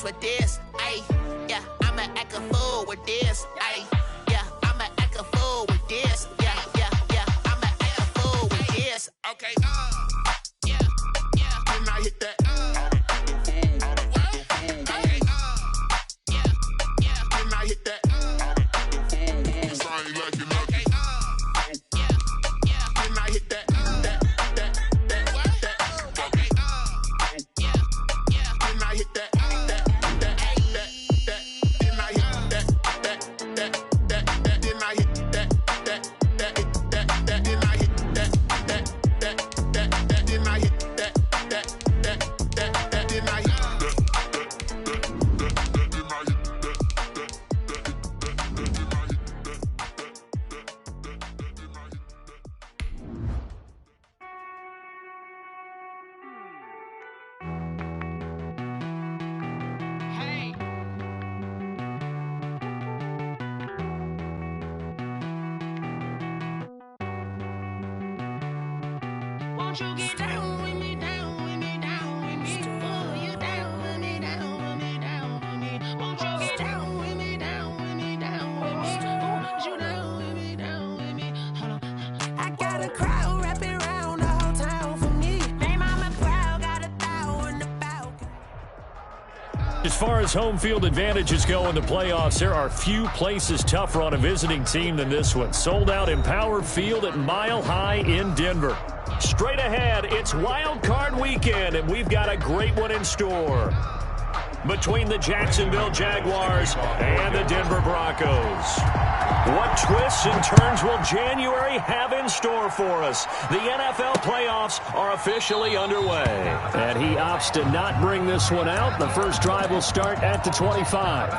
for this. Ay, yeah, I'ma act a fool with this. Ay, yeah, I'ma act a fool with this. Yeah, yeah, yeah, I'ma act a fool with this. Okay, yeah, yeah. Then I hit that. Okay, yeah, yeah. Then I hit that. Won't you get down with me, down with me, down with me? Oh, you down with me, down with me, down with me. Won't you get down with me, down with me, down with me? Oh, you down with me, down with me? Hold on. I got a crowd wrapping around the whole town for me. They mama proud, got a thou in the balcony. As far as home field advantages go in the playoffs, there are few places tougher on a visiting team than this one. Sold out Empower Field at Mile High in Denver. Straight ahead, it's Wildcard weekend, and we've got a great one in store between the Jacksonville Jaguars and the Denver Broncos. What twists and turns will January have in store for us? The NFL playoffs are officially underway, and he opts to not bring this one out. The first drive will start at the 25.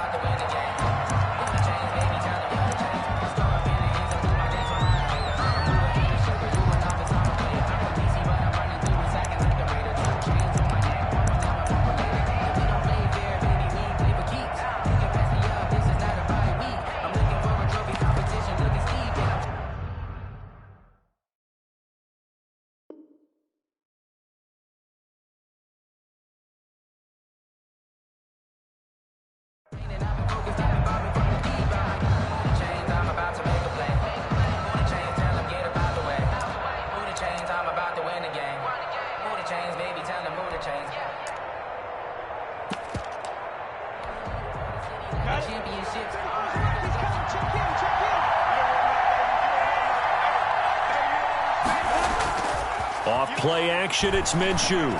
Off play action, it's Minshew.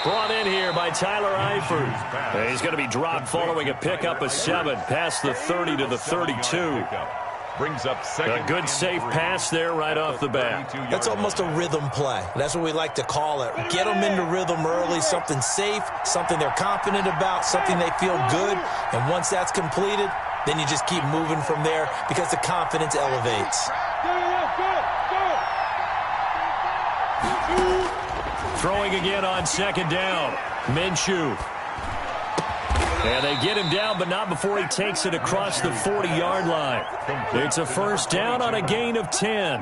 Brought in here by Tyler Eifert. He's going to be dropped following a pickup of 7 past the 30 to the 32. Brings up second. A good safe pass there right off the bat. That's almost a rhythm play. That's what we like to call it. Get them into rhythm early, something safe, something they're confident about, something they feel good. And once that's completed, then you just keep moving from there because the confidence elevates. Throwing again on second down. Minshew. And they get him down, but not before he takes it across the 40-yard line. It's a first down on a gain of 10.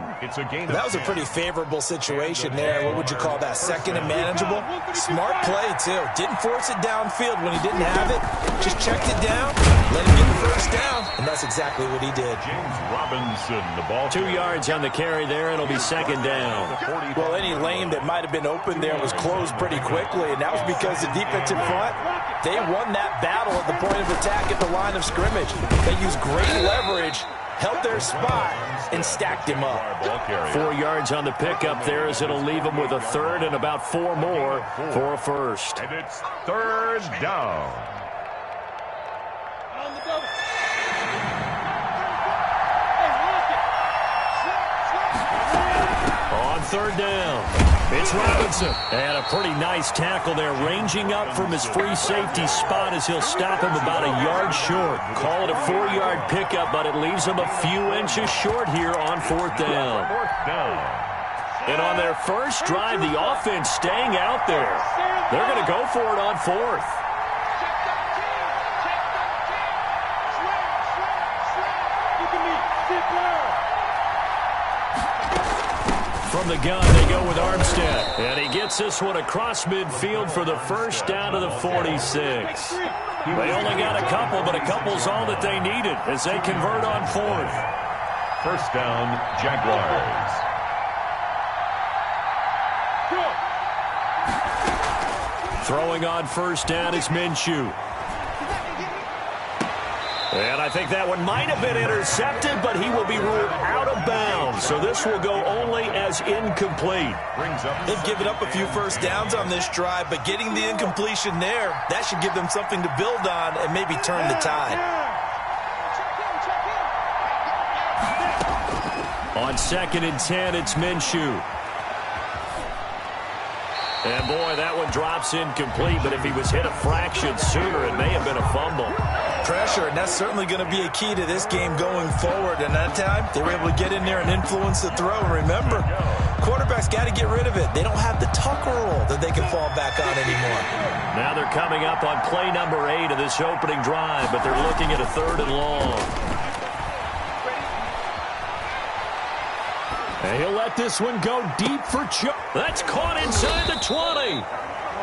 That was a pretty favorable situation there. What would you call that? Second and manageable? Smart play, too. Didn't force it downfield when he didn't have it. Just checked it down, let him get the first down, and that's exactly what he did. James Robinson, the ball. 2 yards on the carry there. It'll be second down. Well, any lane that might have been open there was closed pretty quickly, and that was because the defensive front, they won that battle at the point of attack at the line of scrimmage. They used great leverage, held their spot, and stacked him up. 4 yards on the pickup there as it'll leave him with a third and about 4 more for a first. And it's third down. On third down, it's Robinson. And a pretty nice tackle there, ranging up from his free safety spot as he'll stop him about a yard short. Call it a 4-yard pickup, but it leaves him a few inches short here on fourth down. And on their first drive, the offense staying out there. They're going to go for it on fourth. From the gun, they go with Armstead. And he gets this one across midfield for the first down of the 46. They only got a couple, but a couple's all that they needed as they convert on fourth. First down, Jaguars. Throwing on first down is Minshew. And I think that one might have been intercepted, but he will be ruled out of bounds. So this will go only as incomplete. They've given up a few first downs on this drive, but getting the incompletion there, that should give them something to build on and maybe turn the tide. On 2nd and 10, it's Minshew. And boy, that one drops incomplete, but if he was hit a fraction sooner, it may have been a fumble. Pressure, and that's certainly going to be a key to this game going forward. And that time, they were able to get in there and influence the throw. And remember, quarterbacks got to get rid of it. They don't have the Tucker roll that they can fall back on anymore. Now they're coming up on play number 8 of this opening drive, but they're looking at a 3rd and long. And he'll let this one go deep for Chuck. That's caught inside the 20.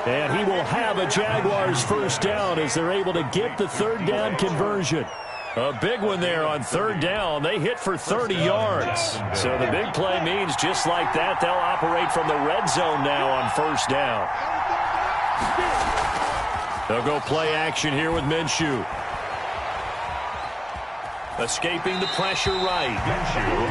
And he will have a Jaguars first down as they're able to get the 3rd down conversion. A big one there on 3rd down. They hit for 30 yards. So the big play means just like that, they'll operate from the red zone now on first down. They'll go play action here with Minshew. Escaping the pressure right.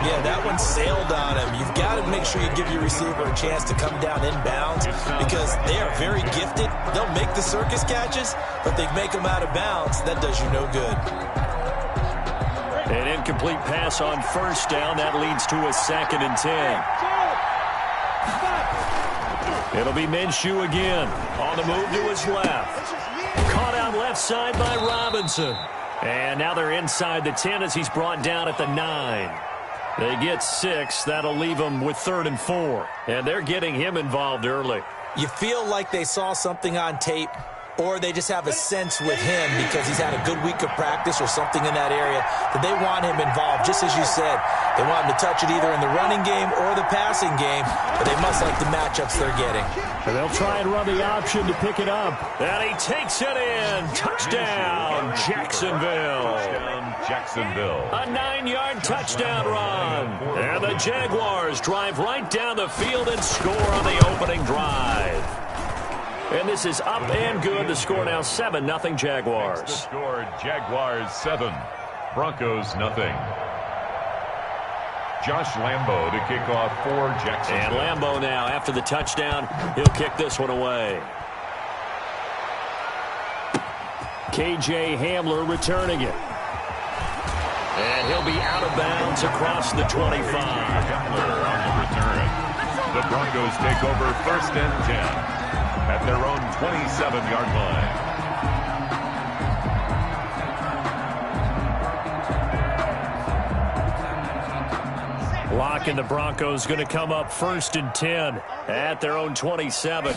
Yeah, that one sailed on him. You've got to make sure you give your receiver a chance to come down inbounds because they are very gifted. They'll make the circus catches, but they make them out of bounds. That does you no good. An incomplete pass on first down. That leads to a 2nd and 10. It'll be Minshew again. On the move to his left. Caught out left side by Robinson. And now they're inside the 10 as he's brought down at the 9. They get 6. That'll leave them with 3rd and 4. And they're getting him involved early. You feel like they saw something on tape, or they just have a sense with him because he's had a good week of practice or something in that area that they want him involved. Just as you said, they want him to touch it either in the running game or the passing game, but they must like the matchups they're getting. And they'll try and run the option to pick it up. And he takes it in. Touchdown, Jacksonville. Jacksonville. A 9-yard touchdown run. And the Jaguars drive right down the field and score on the opening drive. And this is up and good. The score now 7-0 Jaguars. The score, Jaguars 7, Broncos nothing. Josh Lambo to kick off for Jacksonville. And Lambo now, after the touchdown, he'll kick this one away. KJ Hamler returning it. And he'll be out of bounds across the 25. Hamler on the return. The Broncos take over 1st and 10 at their own 27-yard line. Locke and the Broncos going to come up 1st and 10 at their own 27.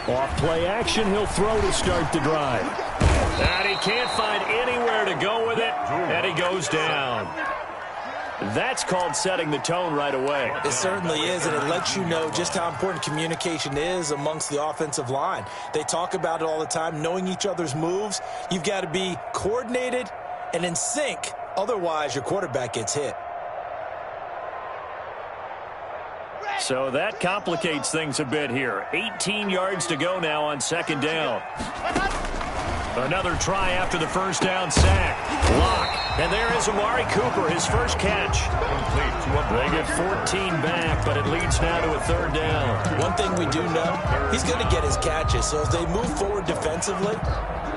Off play action, he'll throw to start the drive. And he can't find anywhere to go with it, and he goes down. That's called setting the tone right away. It certainly is, and it lets you know just how important communication is amongst the offensive line. They talk about it all the time, knowing each other's moves. You've got to be coordinated and in sync. Otherwise, your quarterback gets hit. So that complicates things a bit here. 18 yards to go now on 2nd down. Another try after the first down sack. Locke. And there is Amari Cooper, his first catch. They get 14 back, but it leads now to a 3rd down. One thing we do know, he's going to get his catches. So as they move forward defensively,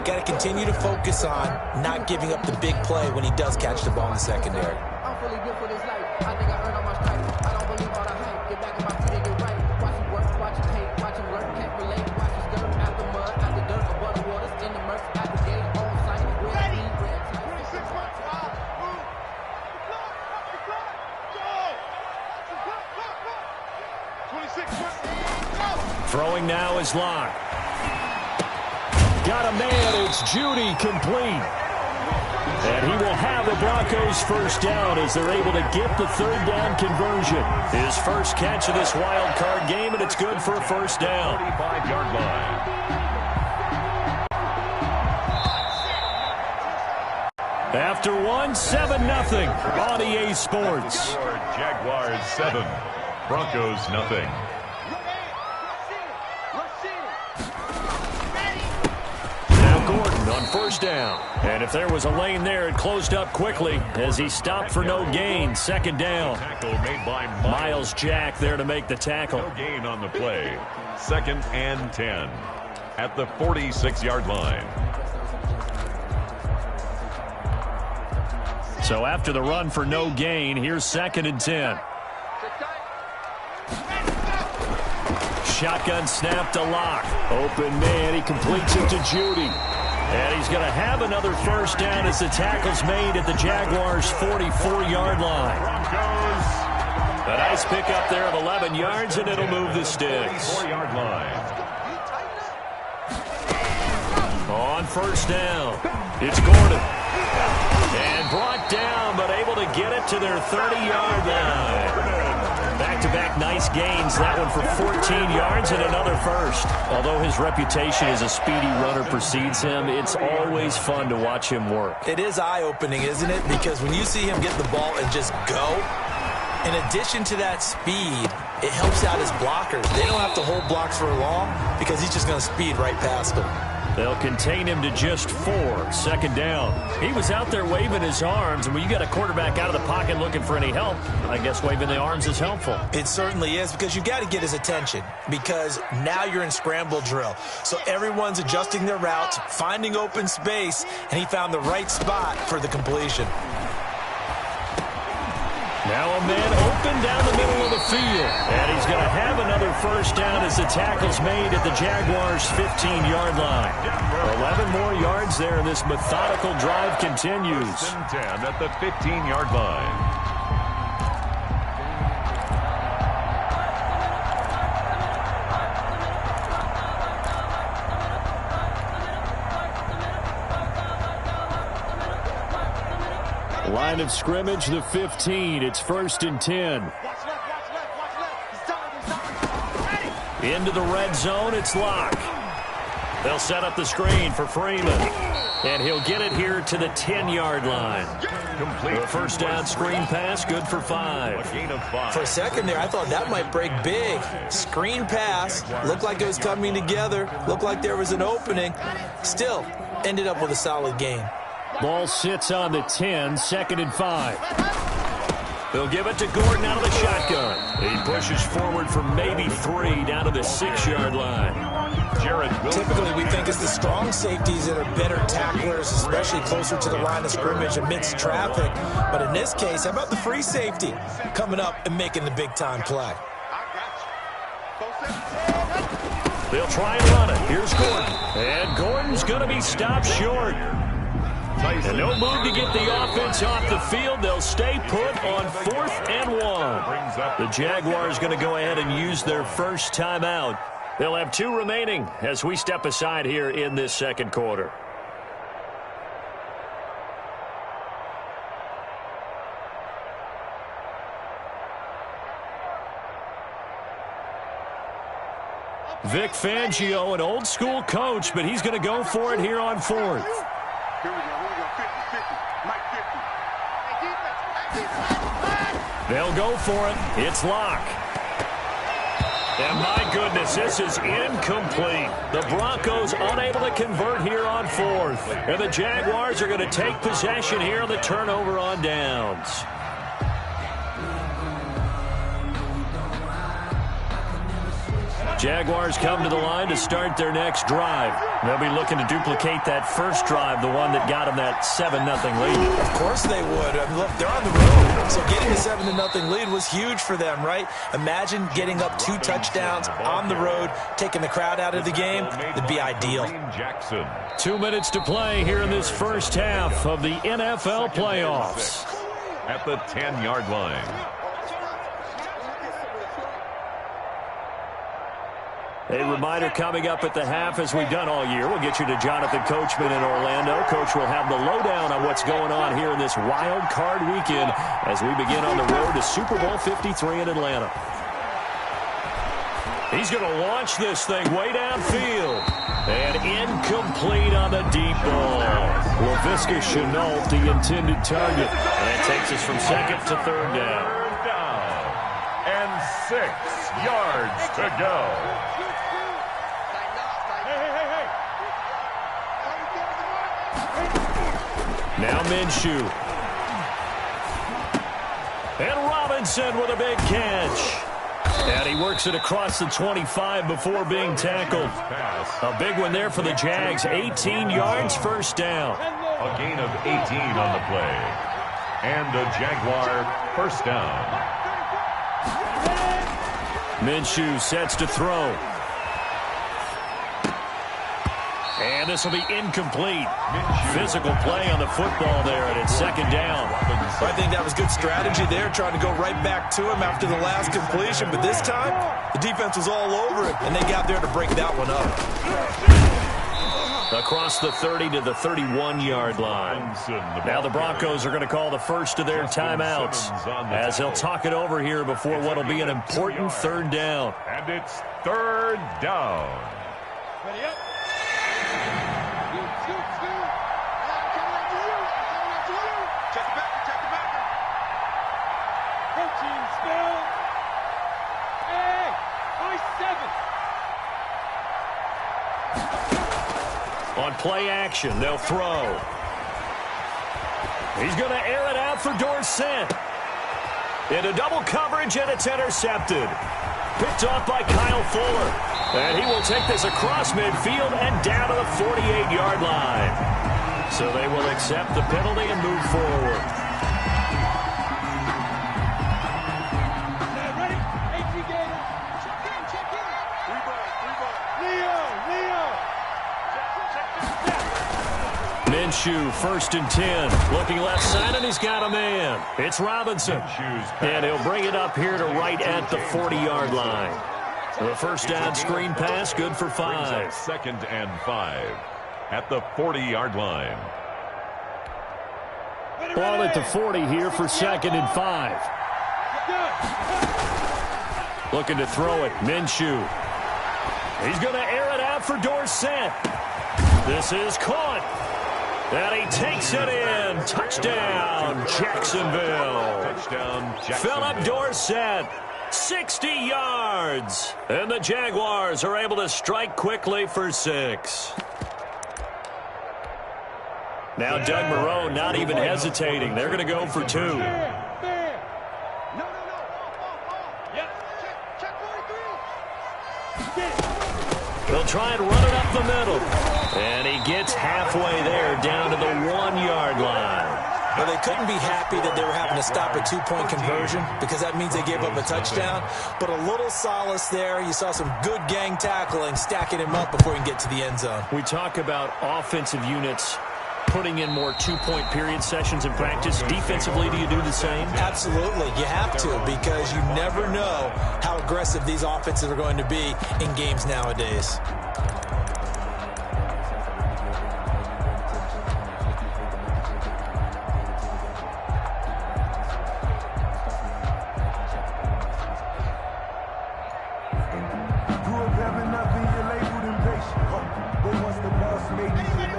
got to continue to focus on not giving up the big play when he does catch the ball in the secondary. I'm fully good for this life. I think I earned all my stripes. I don't believe all the hype. Get back on my feet and get right. Watch him work, watch him hate, watch him work, can't relate. Watch his dirt out the mud, out the dirt, above the waters, in the murk, out the gate, on site, red, red, Throwing now is Locke. Got a man, it's Judy, complete. And he will have the Broncos first down as they're able to get the third down conversion. His first catch of this wild card game, and it's good for a first down. 35-yard line. After one, 7-0 on EA Sports. Jaguars 7, Broncos nothing. Now Gordon on first down. And if there was a lane there, it closed up quickly as he stopped for no gain. Second down. Tackle made by Miles Jack there to make the tackle. No gain on the play. 2nd and 10 at the 46-yard line. So after the run for no gain, here's 2nd and 10. Shotgun snap to Locke. Open man, he completes it to Judy. And he's going to have another first down as the tackle's made at the Jaguars' 44-yard line. Broncos. A nice pickup there of 11 yards, and it'll move the sticks. 4-yard line. On first down, it's Gordon. And brought down, but able to get it to their 30-yard line. Back-to-back nice gains. That one for 14 yards and another first. Although his reputation as a speedy runner precedes him, it's always fun to watch him work. It is eye-opening, isn't it? Because when you see him get the ball and just go, in addition to that speed, it helps out his blockers. They don't have to hold blocks for long because he's just going to speed right past them. They'll contain him to just 4. 2nd down. He was out there waving his arms, and when you got a quarterback out of the pocket looking for any help, I guess waving the arms is helpful. It certainly is, because you've got to get his attention, because now you're in scramble drill. So everyone's adjusting their routes, finding open space, and he found the right spot for the completion. Now a man open down the middle of the field. And he's going to have another first down as the tackle's made at the Jaguars' 15-yard line. 11 more yards there, and this methodical drive continues. 1st and 10 at the 15-yard line. Line of scrimmage, the 15. It's 1st and 10. Into the red zone, it's Locke. They'll set up the screen for Freeman. And he'll get it here to the 10-yard line. Complete. The first down screen pass, good for 5. A gain of 5. For a second there, I thought that might break big. Screen pass, looked like it was coming together, looked like there was an opening. Still, ended up with a solid gain. Ball sits on the 10, 2nd and 5. They'll give it to Gordon out of the shotgun. He pushes forward for maybe 3 down to the 6-yard line. Typically, we think it's the strong safeties that are better tacklers, especially closer to the line of scrimmage amidst traffic. But in this case, how about the free safety coming up and making the big-time play? They'll try and run it. Here's Gordon. And Gordon's going to be stopped short. And no move to get the offense off the field. They'll stay put on 4th and 1. The Jaguars going to go ahead and use their first timeout. They'll have 2 remaining as we step aside here in this second quarter. Vic Fangio, an old-school coach, but he's going to go for it here on 4th. Here we go. 50-50. Mike 50. They'll go for it. It's Locke. And my goodness, this is incomplete. The Broncos unable to convert here on 4th. And the Jaguars are going to take possession here on the turnover on downs. Jaguars come to the line to start their next drive. They'll be looking to duplicate that first drive, the one that got them that 7-0 lead. Of course they would. I mean, look, they're on the road, so getting a 7-0 lead was huge for them, right? Imagine getting up 2 touchdowns on the road, taking the crowd out of the game. It'd be ideal. 2 minutes to play here in this first half of the NFL playoffs. At the 10-yard line. A reminder coming up at the half, as we've done all year. We'll get you to Jonathan Coachman in Orlando. Coach will have the lowdown on what's going on here in this wild card weekend as we begin on the road to Super Bowl 53 in Atlanta. He's going to launch this thing way downfield. And incomplete on the deep ball. LaVisca Chenault, the intended target. And that takes us from second to third down. Third down. And 6 yards to go. Now Minshew. And Robinson with a big catch. And he works it across the 25 before being tackled. A big one there for the Jags. 18 yards, first down. A gain of 18 on the play. And a Jaguar first down. Minshew sets to throw. And this will be incomplete. Physical play on the football there, and it's second down. I think that was good strategy there, trying to go right back to him after the last completion. But this time, the defense was all over it, and they got there to break that one up. Across the 30 to the 31-yard line. Now the Broncos are going to call the first of their timeouts as they'll talk it over here before what will be an important third down. And it's third down. Ready up. On play action, they'll throw. He's going to air it out for Dorsett. Into double coverage, and it's intercepted. Picked off by Kyle Fuller. And he will take this across midfield and down to the 48-yard line. So they will accept the penalty and move forward. Minshew, first and 10. Looking left side, and he's got a man. It's Robinson. And he'll bring it up here to right at the 40-yard line. The first down screen pass, good for 5. Second and 5 at the 40-yard line. Ball at the 40 here for second and 5. Looking to throw it, Minshew. He's going to air it out for Dorsett. This is caught. And he takes it in. Touchdown, Jacksonville. Touchdown, Jacksonville. Philip Dorsett, 60 yards. And the Jaguars are able to strike quickly for 6. Now Doug Marrone not even hesitating. They're going to go for 2. They'll try and run it up the middle. And he gets halfway there, down to the 1-yard line. Well, they couldn't be happy that they were having to stop a 2-point conversion because that means they gave up a touchdown. But a little solace there. You saw some good gang tackling, stacking him up before he can get to the end zone. We talk about offensive units putting in more 2-point period sessions in practice. Defensively, do you do the same? Absolutely. You have to, because you never know how aggressive these offenses are going to be in games nowadays.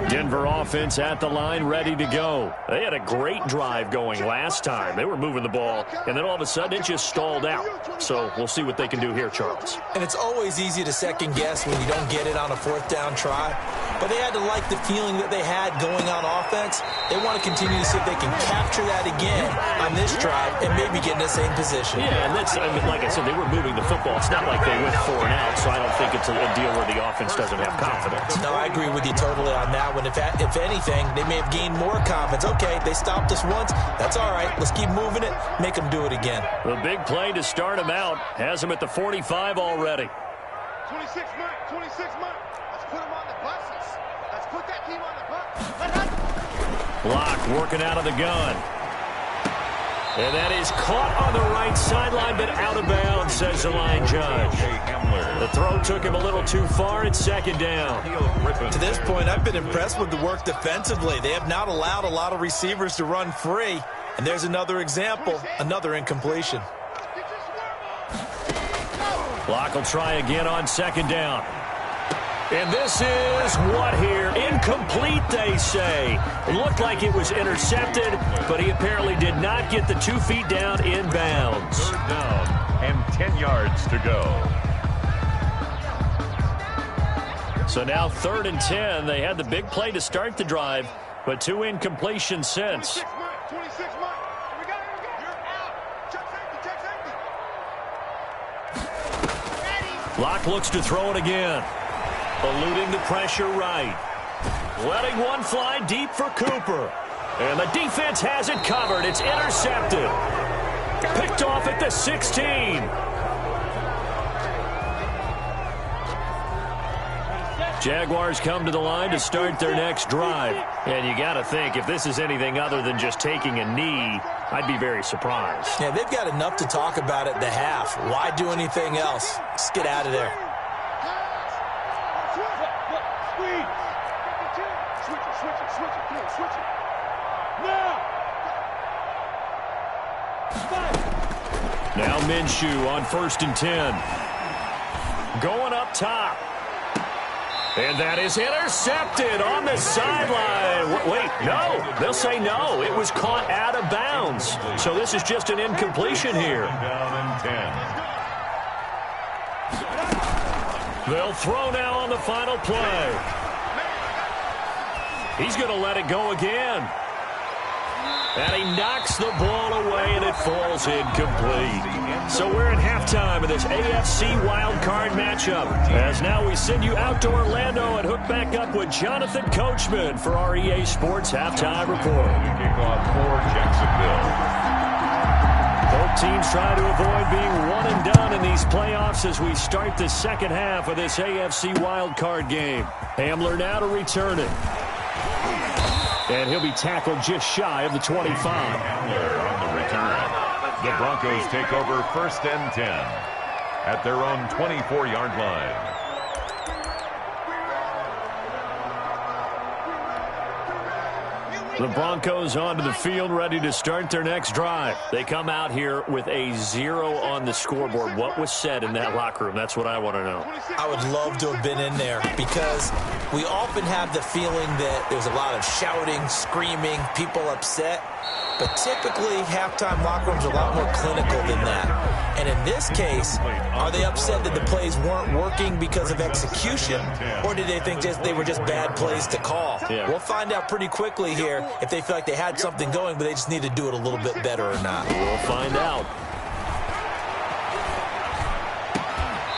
Denver offense at the line, ready to go. They had a great drive going last time. They were moving the ball, and then all of a sudden it just stalled out. So we'll see what they can do here, Charles. And it's always easy to second guess when you don't get it on a 4th down try. But they had to like the feeling that they had going on offense. They want to continue to see if they can capture that again on this drive and maybe get in the same position. Yeah, and that's, I mean, like I said, they were moving the football. It's not like they went 4 and out, so I don't think it's a deal where the offense doesn't have confidence. No, I agree with you totally on that one. If anything, they may have gained more confidence. Okay, they stopped us once. That's all right. Let's keep moving it. Make them do it again. The big play to start him out has him at the 45 already. 26 Mike, 26 Mike. Let's put him on the buses. Let's put that team on the bus. Block working out of the gun. And that is caught on the right sideline, but out of bounds, says the line judge. The throw took him a little too far. It's second down. To this point, I've been impressed with the work defensively. They have not allowed a lot of receivers to run free. And there's another example, another incompletion. Clock will try again on second down. And this is what here? Incomplete, they say. It looked like it was intercepted, but he apparently did not get the 2 feet down in bounds. Third down and 10 yards to go. So now 3rd and 10. They had the big play to start the drive, but 2 incompletions since. 26 Mike. Here we go. You're out. Check safety. Locke looks to throw it again. Eluding the pressure right. Letting one fly deep for Cooper. And the defense has it covered. It's intercepted. Picked off at the 16. Jaguars come to the line to start their next drive. And you got to think, if this is anything other than just taking a knee, I'd be very surprised. Yeah, they've got enough to talk about at the half. Why do anything else? Just get out of there. Now Minshew on 1st and 10. Going up top. And that is intercepted on the sideline. Wait, no. They'll say no. It was caught out of bounds. So this is just an incompletion here. Down and 10. They'll throw now on the final play. He's going to let it go again. And he knocks the ball away, and it falls incomplete. So we're at halftime of this AFC Wildcard matchup. As now we send you out to Orlando and hook back up with Jonathan Coachman for our EA Sports Halftime Report. Kickoff for Jacksonville. Both teams try to avoid being one and done in these playoffs as we start the second half of this AFC Wildcard game. Hamler now to return it. And he'll be tackled just shy of the 25. Hamler on the return. The Broncos take over 1st and 10 at their own 24-yard line. The Broncos onto the field, ready to start their next drive. They come out here with a 0 on the scoreboard. What was said in that locker room? That's what I want to know. I would love to have been in there because we often have the feeling that there's a lot of shouting, screaming, people upset. But typically, halftime locker rooms are a lot more clinical than that. And in this case, are they upset that the plays weren't working because of execution? Or did they think they were just bad plays to call? Yeah. We'll find out pretty quickly here if they feel like they had something going, but they just need to do it a little bit better or not. We'll find out.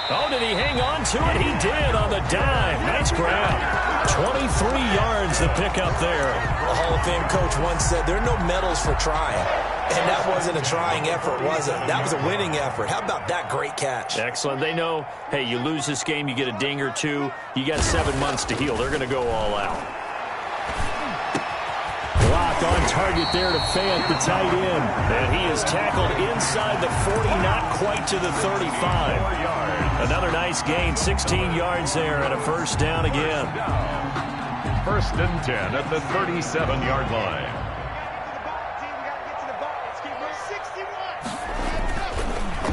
Oh, did he hang on to it? He did on the dime. Nice grab. 23 yards the pickup there. The Hall of Fame coach once said, there are no medals for trying. And that wasn't a trying effort, was it? That was a winning effort. How about that great catch? Excellent. They know, hey, you lose this game, you get a ding or two. You got 7 months to heal. They're going to go all out. Block on target there to Fant, the tight end. And he is tackled inside the 40, not quite to the 35. Another nice gain, 16 yards there, and a first down again. 1st and 10 at the 37-yard line.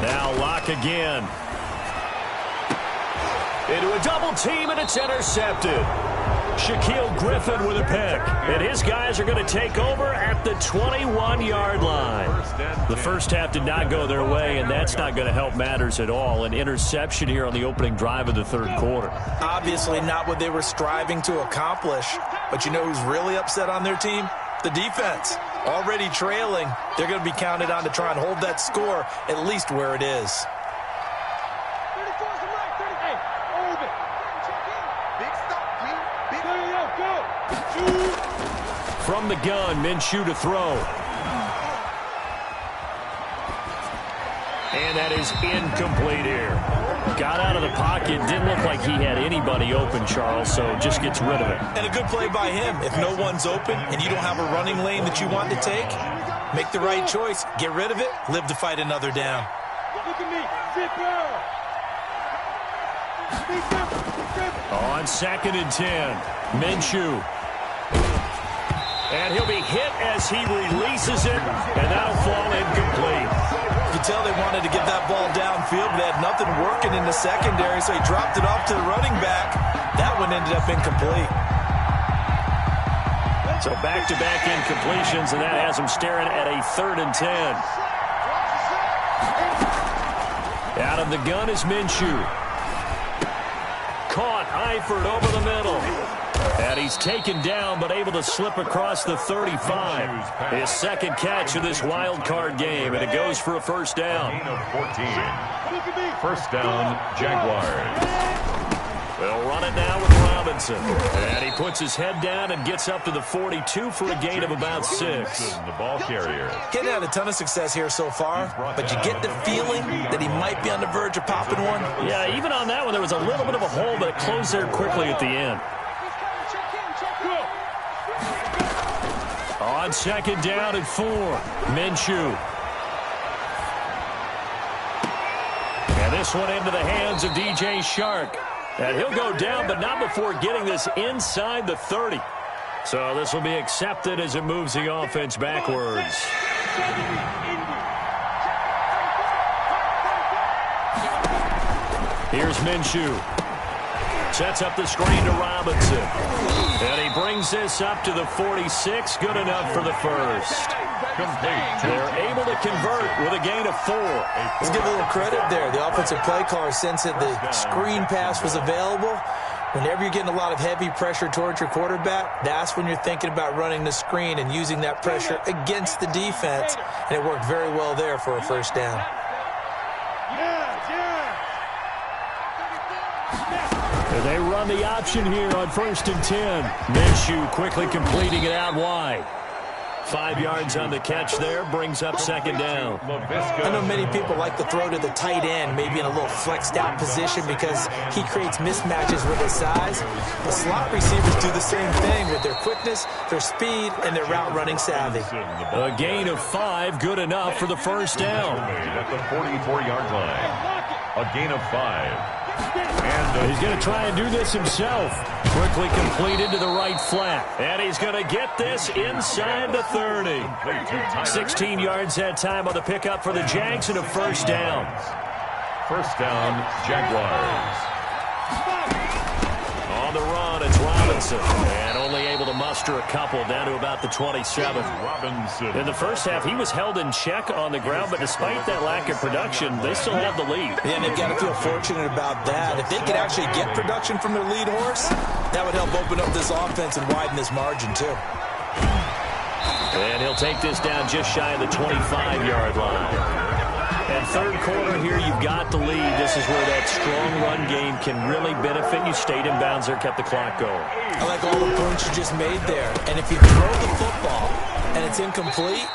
Now Locke again. Into a double team, and it's intercepted. Shaquille Griffin with a pick. And his guys are going to take over at the 21-yard line. The first half did not go their way, and that's not going to help matters at all. An interception here on the opening drive of the third quarter. Obviously not what they were striving to accomplish. But you know who's really upset on their team? The defense. Already trailing. They're going to be counted on to try and hold that score at least where it is. From the gun, Minshew to throw. And that is incomplete here. Got out of the pocket. Didn't look like he had anybody open, Charles, so just gets rid of it. And a good play by him. If no one's open and you don't have a running lane that you want to take, Make the right choice. Get rid of it. Live to fight another down. Look at me. Zipper. On 2nd and 10, Minshew. And he'll be hit as he releases it, and that'll fall incomplete. You could tell they wanted to get that ball downfield, but they had nothing working in the secondary, so he dropped it off to the running back. That one ended up incomplete. So back-to-back incompletions, and that has him staring at a 3rd and 10. Out of the gun is Minshew. Caught, Eifert over the middle. And he's taken down, but able to slip across the 35. His 2nd catch of this wild card game, and it goes for a 1st down. Gain of 14. 1st down, Jaguars. They'll run it now with Robinson. And he puts his head down and gets up to the 42 for a gain of about 6. The ball carrier. He's had a ton of success here so far, but you get the feeling that he might be on the verge of popping one. Yeah, even on that one, there was a little bit of a hole, but it closed there quickly at the end. On 2nd down and 4, Minshew. And this one into the hands of DJ Shark. And he'll go down, but not before getting this inside the 30. So this will be accepted as it moves the offense backwards. Here's Minshew. Sets up the screen to Robinson. And he brings this up to the 46. Good enough for the 1st. They're able to convert with a gain of 4. Let's give a little credit there. The offensive play caller sensed that the screen pass was available. Whenever you're getting a lot of heavy pressure towards your quarterback, that's when you're thinking about running the screen and using that pressure against the defense. And it worked very well there for a 1st down. They run the option here on 1st and 10. Minshew quickly completing it out wide. 5 yards on the catch there, brings up 2nd down. I know many people like to throw to the tight end, maybe in a little flexed out position because he creates mismatches with his size. The slot receivers do the same thing with their quickness, their speed, and their route running savvy. A gain of 5, good enough for the 1st down. At the 44-yard line. A gain of 5. And he's going to try and do this himself. Quickly completed to the right flat. And he's going to get this inside the 30. 16 yards that time on the pickup for the Jags and a 1st down. 1st down, Jaguars. On the run, it's Robinson. And only able to muster a couple down to about the 27. Robinson. In the 1st half, he was held in check on the ground, but despite that lack of production, they still have the lead. Yeah, and they've got to feel fortunate about that. If they could actually get production from their lead horse, that would help open up this offense and widen this margin, too. And he'll take this down just shy of the 25-yard line. And 3rd quarter here, you've got the lead. This is where that strong run game can really benefit you. Stayed in bounds there, kept the clock going. I like all the points you just made there. And if you throw the football and it's incomplete,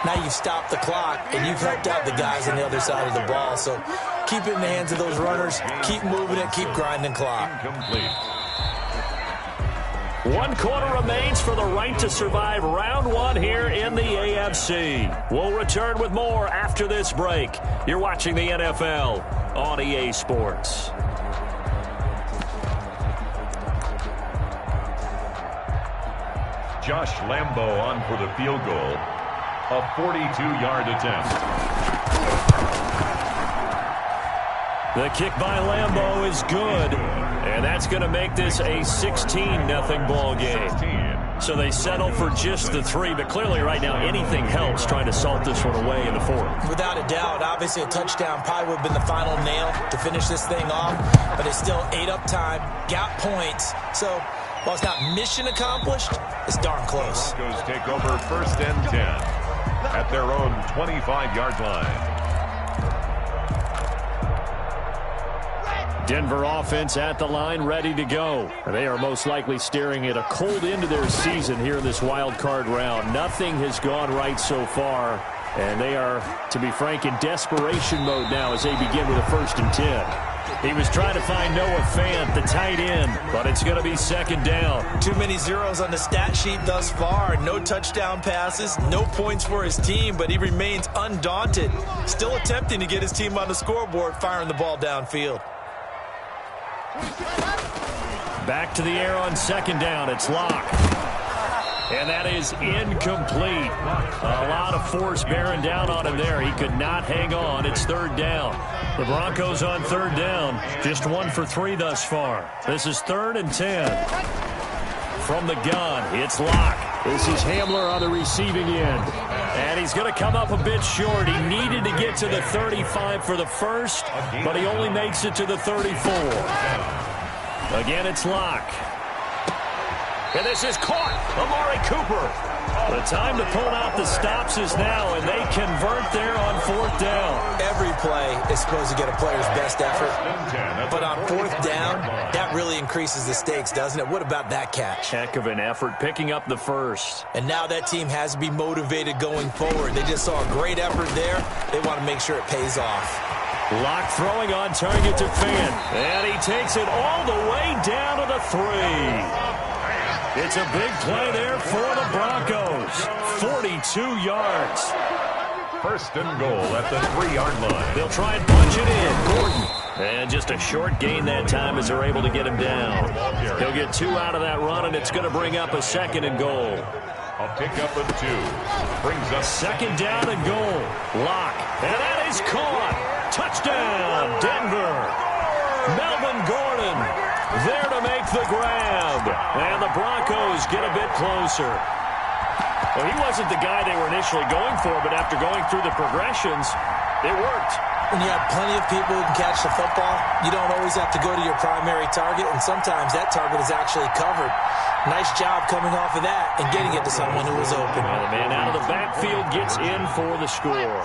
now you've stopped the clock and you've helped out the guys on the other side of the ball. So keep it in the hands of those runners. Keep moving it. Keep grinding clock. Incomplete. 1 quarter remains for the right to survive round 1 here in the AFC. We'll return with more after this break. You're watching the NFL on EA Sports. Josh Lambo on for the field goal. A 42-yard attempt. The kick by Lambo is good, and that's going to make this a 16-0 ball game. So they settle for just the 3, but clearly right now anything helps trying to salt this one away in the 4th. Without a doubt, obviously a touchdown probably would have been the final nail to finish this thing off, but it's still ate up time, got points. So while it's not mission accomplished, it's darn close. Broncos take over 1st and 10 at their own 25-yard line. Denver offense at the line, ready to go. They are most likely staring at a cold end to their season here in this wild card round. Nothing has gone right so far, and they are, to be frank, in desperation mode now as they begin with a 1st and 10. He was trying to find Noah Fant, the tight end, but it's going to be second down. Too many zeros on the stat sheet thus far. No touchdown passes, no points for his team, but he remains undaunted. Still attempting to get his team on the scoreboard, firing the ball downfield. Back to the air on second down. It's Locke. And that is incomplete. A lot of force bearing down on him there. He could not hang on. It's third down. The Broncos on third down. Just 1 for 3 thus far. This is 3rd and 10. From the gun, it's Locke. This is Hamler on the receiving end. And he's going to come up a bit short. He needed to get to the 35 for the first, but he only makes it to the 34. Again, it's Locke. And this is caught. Amari Cooper. The time to pull out the stops is now, and they convert there on 4th down. Every play is supposed to get a player's best effort. But on 4th down, that really increases the stakes, doesn't it? What about that catch? Heck of an effort, picking up the first. And now that team has to be motivated going forward. They just saw a great effort there. They want to make sure it pays off. Locke throwing on target to Fant. And he takes it all the way down to the 3. It's a big play there for the Broncos. 42 yards. 1st and goal at the 3-yard line. They'll try and punch it in. Gordon. And just a short gain that time as they're able to get him down. He'll get 2 out of that run, and it's going to bring up a 2nd and goal. A pickup of 2. Brings up 2nd down and goal. Locke. And that is caught. Touchdown, Denver. Melvin Gordon there to make the grab. And the Broncos get a bit closer. Well, he wasn't the guy they were initially going for, but after going through the progressions, it worked. When you have plenty of people who can catch the football, you don't always have to go to your primary target, and sometimes that target is actually covered. Nice job coming off of that and getting it to someone who was open. Well, the man out of the backfield gets in for the score.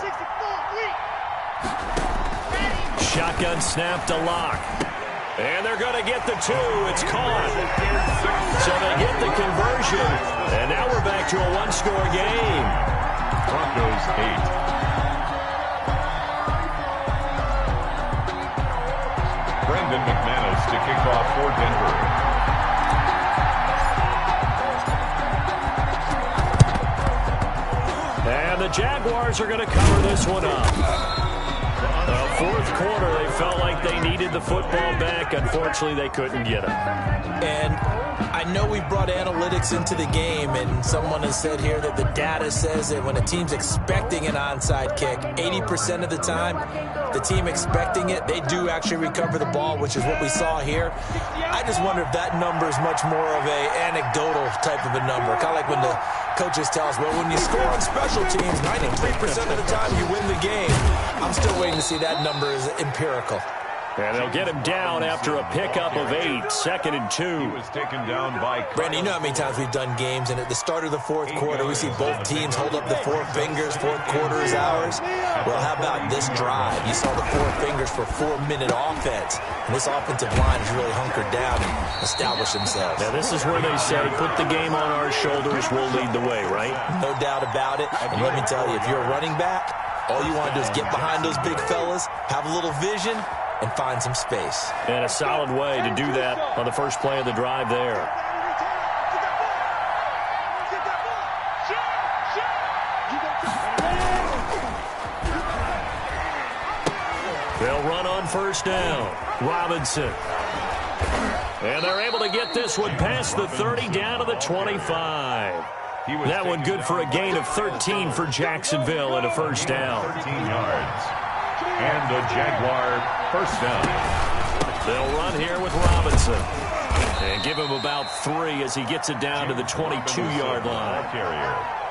Shotgun snap to Locke. And they're going to get the 2. It's caught. So they get the conversion. And now we're back to a 1-score game. Broncos 8. Brendan McManus to kick off for Denver. And the Jaguars are going to cover this one up. Fourth quarter, they felt like they needed the football back. Unfortunately, they couldn't get it. And I know we brought analytics into the game, and someone has said here that the data says that when a team's expecting an onside kick, 80% of the time, the team expecting it, they do actually recover the ball, which is what we saw here. I just wonder if that number is much more of an anecdotal type of a number. Kind of like when the coaches tell us, well, when you score on special teams, 93% of the time you win the game. I'm still waiting to see that number is empirical. And they'll get him down after a pickup of 8, 2nd and 2. He was taken down by Brandon, you know how many times we've done games, and at the start of the 4th quarter, we see both teams hold up the 4 fingers, 4th quarter is ours. Well, how about this drive? You saw the 4 fingers for 4-minute offense, and this offensive line has really hunkered down and established themselves. Now, this is where they say, put the game on our shoulders, we'll lead the way, right? No doubt about it, and let me tell you, if you're a running back, all you want to do is get behind those big fellas, have a little vision, and find some space. And a solid way to do that on the first play of the drive there. They'll run on first down. Robinson. And they're able to get this one past the 30 down to the 25. That one good for a gain of 13 for Jacksonville and a first down. 13 yards. And a Jaguar first down. They'll run here with Robinson. And give him about 3 as he gets it down to the 22-yard line.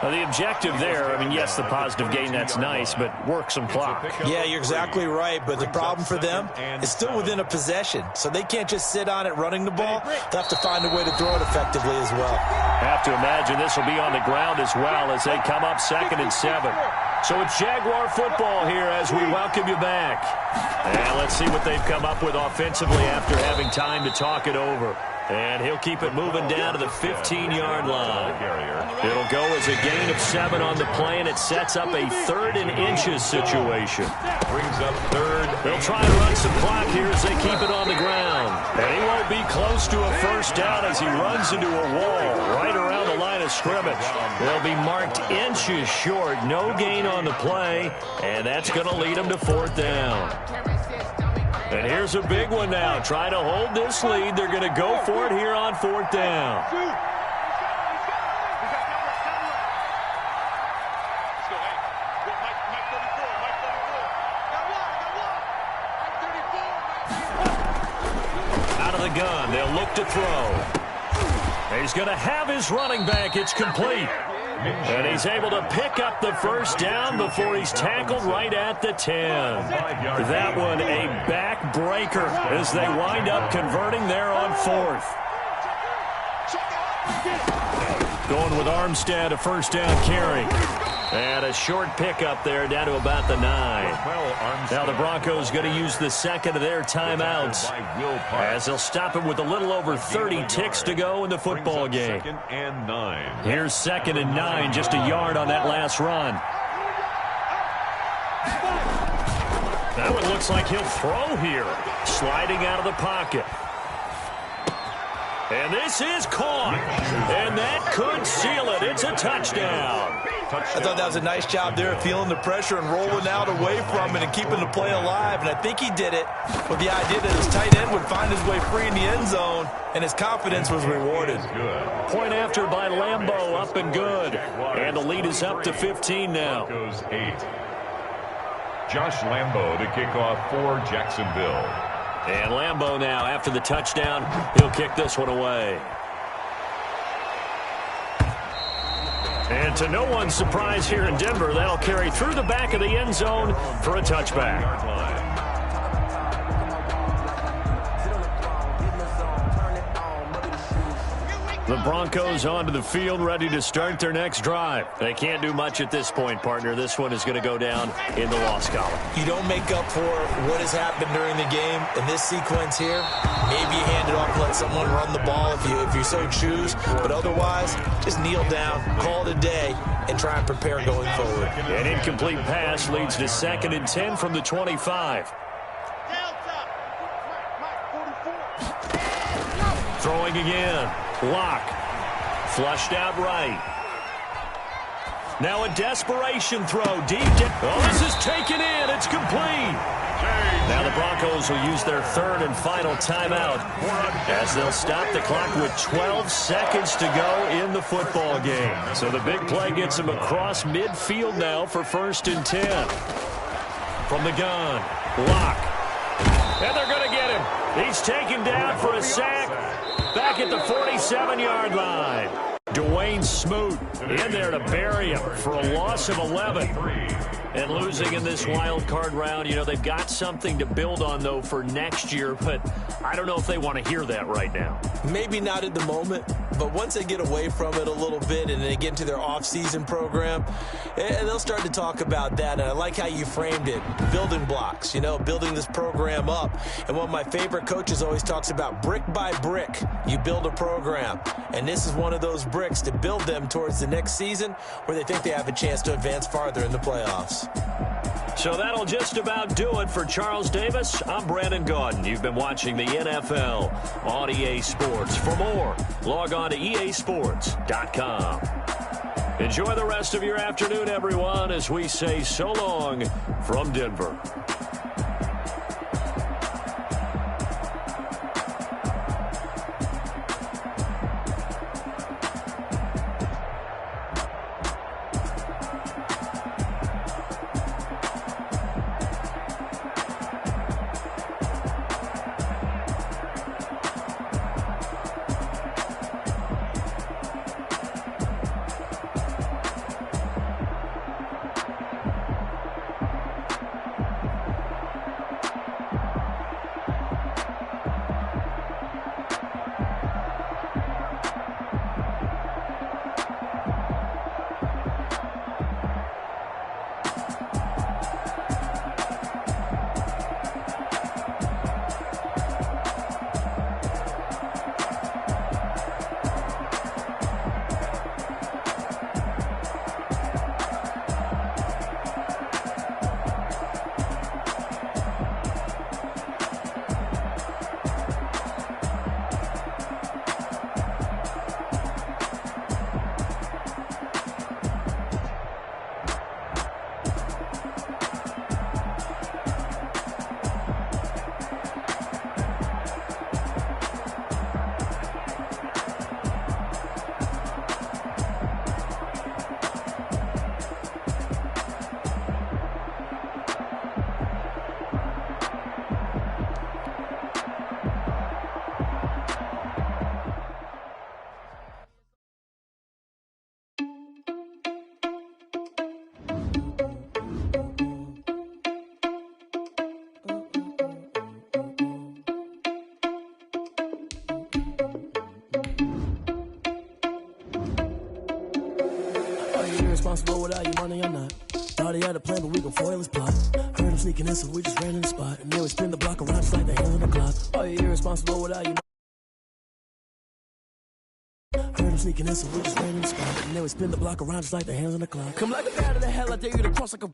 The objective there, I mean, yes, the positive gain, that's nice, but work some clock. Yeah, you're exactly right, but the problem for them is still within a possession, so they can't just sit on it running the ball. They'll have to find a way to throw it effectively as well. Have to imagine this will be on the ground as well as they come up 2nd and 7. So it's Jaguar football here as we welcome you back. And let's see what they've come up with offensively after having time to talk it over. And he'll keep it moving down to the 15-yard line. It'll go as a gain of 7 on the play, and it sets up a 3rd and inches situation. Brings up 3rd. They'll try to run some clock here as they keep it on the ground. And he won't be close to a first down as he runs into a wall right around the line of scrimmage. They'll be marked inches short. No gain on the play, and that's going to lead them to 4th down. And here's a big one now. Trying to hold this lead. They're going to go for it here on 4th down. Out of the gun. They'll look to throw. He's going to have his running back. It's complete. And he's able to pick up the first down before he's tackled right at the 10. That one a backbreaker as they wind up converting there on 4th. Going with Armstead, a first down carry. And a short pickup there down to about the 9. Now the Broncos going to use the second of their timeouts as they'll stop it with a little over 30 ticks to go in the football game. Here's 2nd and 9, just a yard on that last run. That one looks like he'll throw here. Sliding out of the pocket. And this is caught. And that could seal it. It's a touchdown. I thought that was a nice job there, feeling the pressure and rolling out away from it and keeping the play alive. And I think he did it with the idea that his tight end would find his way free in the end zone, and his confidence was rewarded. Point after by Lambo, up and good. And the lead is up to 15 now. Josh Lambo to kick off for Jacksonville. And Lambo now, after the touchdown, he'll kick this one away. And to no one's surprise here in Denver, that'll carry through the back of the end zone for a touchback. The Broncos onto the field, ready to start their next drive. They can't do much at this point, partner. This one is going to go down in the loss column. You don't make up for what has happened during the game in this sequence here. Maybe you hand it off and let someone run the ball if you so choose. But otherwise, just kneel down, call it a day, and try and prepare going forward. An incomplete pass leads to 2nd and 10 from the 25. Throwing again. Lock. Flushed out right. Now a desperation throw. Deep. Oh, this is taken in. It's complete. Now the Broncos will use their 3rd and final timeout as they'll stop the clock with 12 seconds to go in the football game. So the big play gets them across midfield now for 1st and 10. From the gun. Lock. And they're going to get him. He's taken down for a sack. Back at the 47-yard line. Dwayne Smoot in there to bury him for a loss of 11. And losing in this wild card round, you know, they've got something to build on, though, for next year. But I don't know if they want to hear that right now. Maybe not at the moment, but once they get away from it a little bit and they get into their off-season program, and they'll start to talk about that. And I like how you framed it, building blocks, you know, building this program up. And one of my favorite coaches always talks about brick by brick, you build a program. And this is one of those bricks to build them towards the next season where they think they have a chance to advance farther in the playoffs. So that'll just about do it for Charles Davis. I'm Brandon Gaudin. You've been watching the NFL on EA Sports. For more, log on to easports.com. Enjoy the rest of your afternoon, everyone, as we say so long from Denver. irresponsible without your money or not. Thought he had a plan, but we gon' foil his plot. Heard him sneaking in, so we just ran in the spot. And then we spin the block around just like the hands on the clock. Oh, you irresponsible without your Heard him sneaking in, so we just ran in the spot. And then we spin the block around just like the hands on the clock. Come like a bat to the hell, I dare you to cross like a